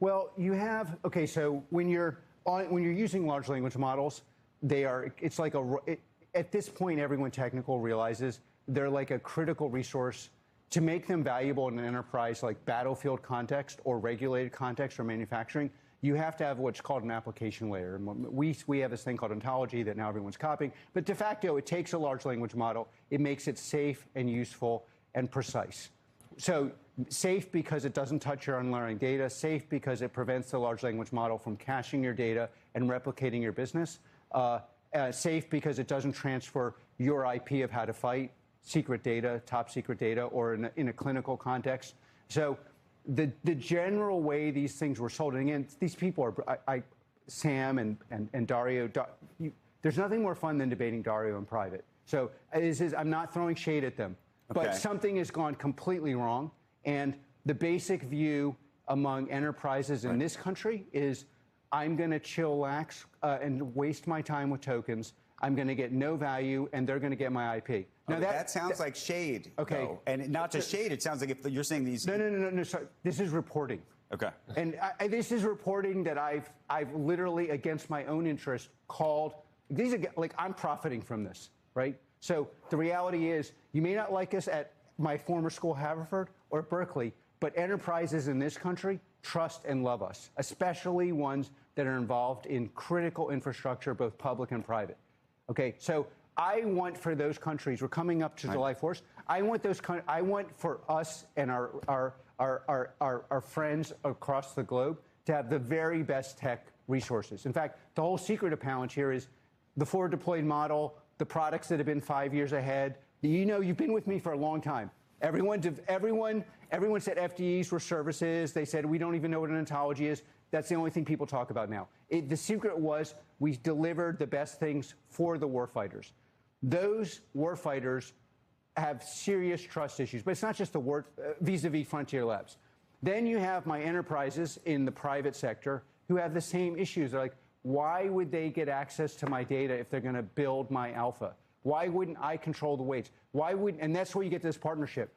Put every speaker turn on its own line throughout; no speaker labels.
Well, you have, okay, so when you're using large language models, it's like at this point, everyone technical realizes they're like a critical resource. To make them valuable in an enterprise like battlefield context or regulated context or manufacturing, you have to have what's called an application layer. And we have this thing called ontology that now everyone's copying. But de facto, it takes a large language model. It makes it safe and useful and precise. So safe because it doesn't touch your unlearning data, safe because it prevents the large language model from caching your data and replicating your business, safe because it doesn't transfer your IP of how to fight, secret data, top secret data, or in a clinical context. So the general way these things were sold, and again, these people are, Sam and Dario, there's nothing more fun than debating Dario in private. So I'm not throwing shade at them, but something has gone completely wrong. And the basic view among enterprises in this country is I'm going to chillax and waste my time with tokens. I'm going to get no value, and they're going to get my IP. Now
that sounds like shade. Okay, though. And not just shade. It sounds like if you're saying these.
No. Sorry. This is reporting.
Okay.
And this is reporting that I've literally, against my own interest, called. These are like I'm profiting from this, right? So the reality is, you may not like us at my former school, Haverford or Berkeley, but enterprises in this country trust and love us, especially ones that are involved in critical infrastructure, both public and private. Okay, so I want for those countries, we're coming up to July 4th, I want for us and our friends across the globe to have the very best tech resources. In fact, the whole secret of Palantir is the forward deployed model, the products that have been 5 years ahead. You know, you've been with me for a long time. Everyone said FDEs were services. They said we don't even know what an ontology is. That's the only thing people talk about now. The secret was we delivered the best things for the warfighters. Those warfighters have serious trust issues, but it's not just the vis-a-vis Frontier Labs. Then you have my enterprises in the private sector who have the same issues. They're like, why would they get access to my data if they're going to build my alpha? Why wouldn't I control the weights? And that's where you get this partnership.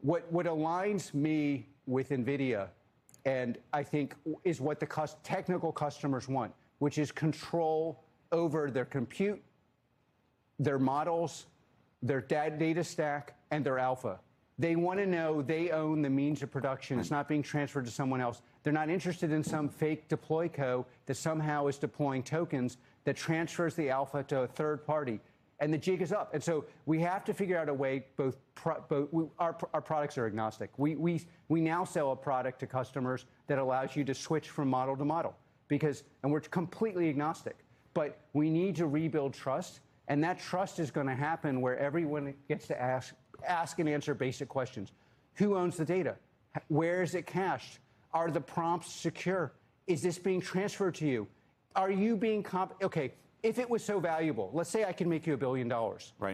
What aligns me with NVIDIA, and I think is what the technical customers want, which is control over their compute, their models, their data stack, and their alpha. They want to know they own the means of production. It's not being transferred to someone else. They're not interested in some fake deploy co that somehow is deploying tokens that transfers the alpha to a third party. And the jig is up. And so we have to figure out a way, our products are agnostic. We now sell a product to customers that allows you to switch from model to model, and we're completely agnostic. But we need to rebuild trust, and that trust is going to happen where everyone gets to ask and answer basic questions. Who owns the data? Where is it cached? Are the prompts secure? Is this being transferred to you? Are you being okay? If it was so valuable, let's say I can make you $1 billion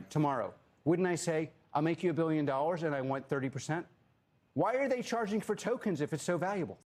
tomorrow. Wouldn't I say, I'll make you $1 billion and I want 30%? Why are they charging for tokens if it's so valuable?